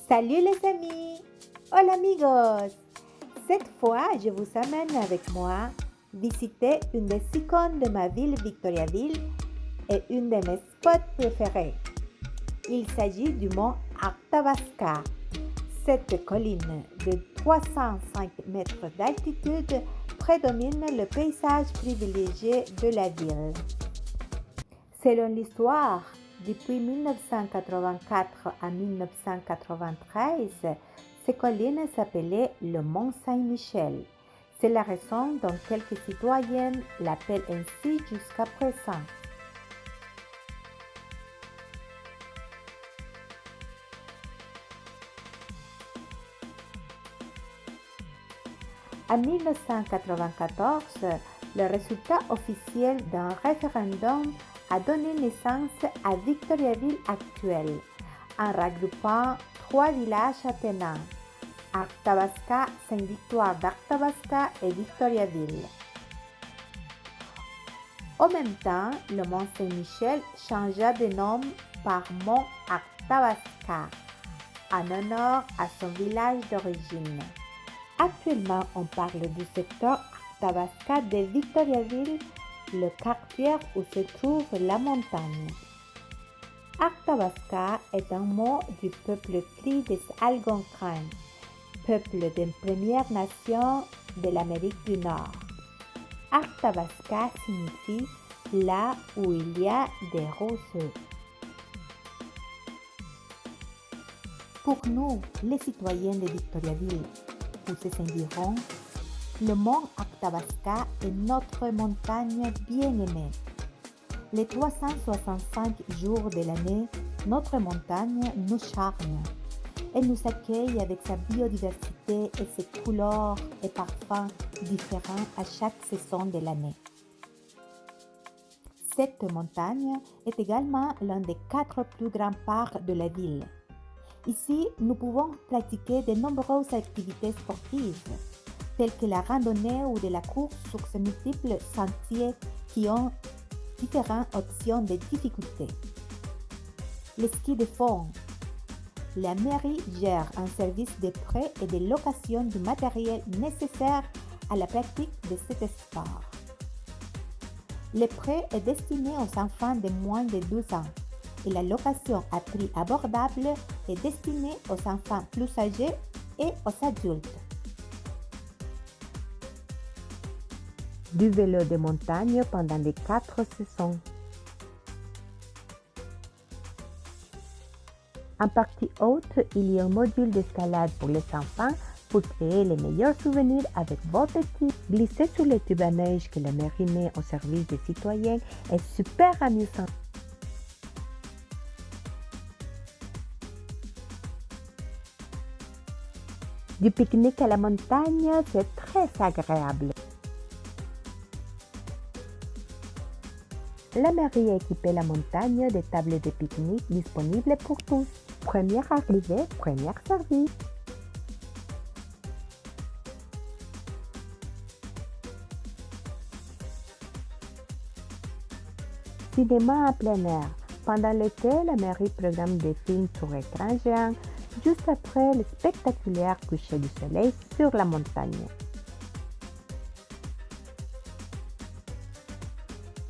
Salut les amis! Hola amigos! Cette fois, je vous amène avec moi visiter une des icônes de ma ville, Victoriaville, et une de mes spots préférés. Il s'agit du mont Arthabasca. Cette colline de 305 mètres d'altitude prédomine le paysage privilégié de la ville. Selon l'histoire, depuis 1984 à 1993, ces collines s'appelaient le Mont Saint-Michel. C'est la raison dont quelques citoyennes l'appellent ainsi jusqu'à présent. En 1994, le résultat officiel d'un référendum a donné naissance à Victoriaville actuelle, en regroupant trois villages attenants, Arthabasca, Sainte-Victoire d'Arthabasca et Victoriaville. En même temps, le mont Saint-Michel changea de nom par mont Arthabasca, en honneur à son village d'origine. Actuellement, on parle du secteur Arthabasca de Victoriaville, le quartier où se trouve la montagne. Arthabasca est un mot du peuple cri des Algonquins, peuple de Première Nation de l'Amérique du Nord. Arthabasca signifie là où il y a des roseaux. Pour nous, les citoyens de Victoriaville, ou ses environs, le mont Arthabasca est notre montagne bien-aimée. Les 365 jours de l'année, notre montagne nous charme. Elle nous accueille avec sa biodiversité et ses couleurs et parfums différents à chaque saison de l'année. Cette montagne est également l'un des 4 plus grands parcs de la ville. Ici, nous pouvons pratiquer de nombreuses activités sportives, telles que la randonnée ou de la course sur ces multiples sentiers qui ont différentes options de difficulté. Le ski de fond. La mairie gère un service de prêt et de location du matériel nécessaire à la pratique de cet sport. Le prêt est destiné aux enfants de moins de 12 ans et la location à prix abordable est destinée aux enfants plus âgés et aux adultes. Du vélo de montagne pendant les 4 saisons. En partie haute, il y a un module d'escalade pour les enfants pour créer les meilleurs souvenirs avec votre équipe. Glisser sur les tubes à neige que la mairie met au service des citoyens est super amusant. Du pique-nique à la montagne, c'est très agréable. La mairie a équipé la montagne de tables de pique-nique disponibles pour tous. Première arrivée, première servie. Cinéma en plein air. Pendant l'été, la mairie programme des films sur écran géant juste après le spectaculaire coucher du soleil sur la montagne.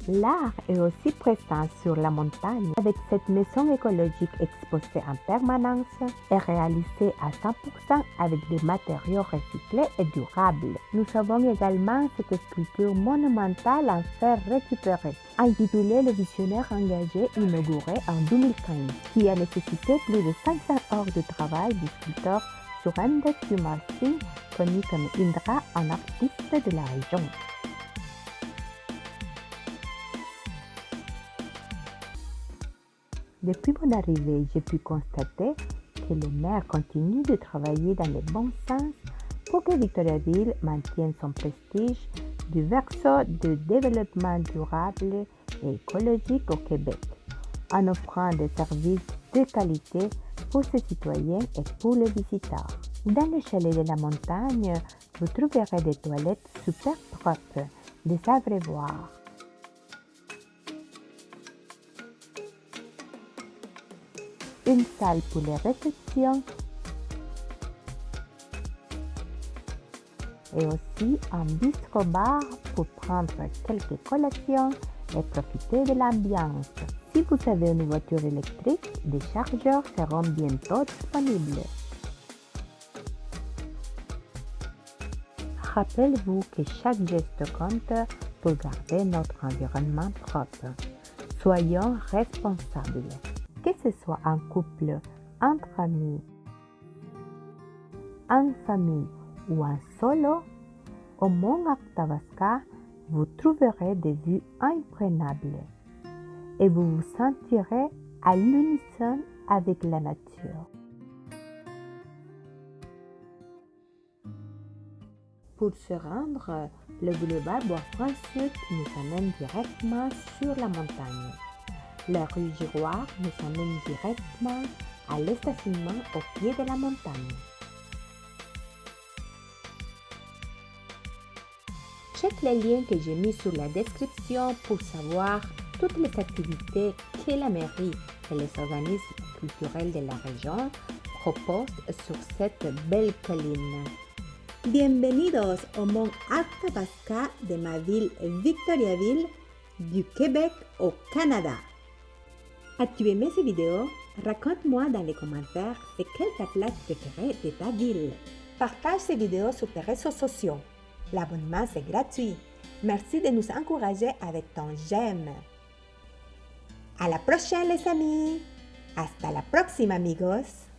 L'art est aussi présent sur la montagne avec cette maison écologique exposée en permanence et réalisée à 100% avec des matériaux recyclés et durables. Nous avons également cette sculpture monumentale en fer récupéré, intitulée Le Visionnaire engagé, inauguré en 2015, qui a nécessité plus de 500 heures de travail du sculpteur Surender Kumar Singh, connu comme Indra, un artiste de la région. Depuis mon arrivée, j'ai pu constater que le maire continue de travailler dans le bon sens pour que Victoriaville maintienne son prestige du verso de développement durable et écologique au Québec, en offrant des services de qualité pour ses citoyens et pour les visiteurs. Dans le chalet de la montagne, vous trouverez des toilettes super propres, des abreuvoirs, une salle pour les réceptions et aussi un bistro-bar pour prendre quelques collations et profiter de l'ambiance. Si vous avez une voiture électrique, des chargeurs seront bientôt disponibles. Rappelez-vous que chaque geste compte pour garder notre environnement propre. Soyons responsables. Que ce soit en couple, entre amis, en famille ou en solo, au Mont Athabasca, vous trouverez des vues imprenables et vous vous sentirez à l'unisson avec la nature. Pour se rendre, le boulevard Bois-Franc-Sud nous amène directement sur la montagne. La rue Giroir nous amène directement à l'estationnement au pied de la montagne. Check les liens que j'ai mis sur la description pour savoir toutes les activités que la mairie et les organismes culturels de la région proposent sur cette belle colline. Bienvenidos au Mont Athabasca de ma ville Victoriaville du Québec au Canada. As-tu aimé cette vidéo? Raconte-moi dans les commentaires c'est quelle ta place préférée de ta ville. Partage ces vidéos sur tes réseaux sociaux. L'abonnement c'est gratuit. Merci de nous encourager avec ton j'aime. À la prochaine les amis. Hasta la próxima amigos.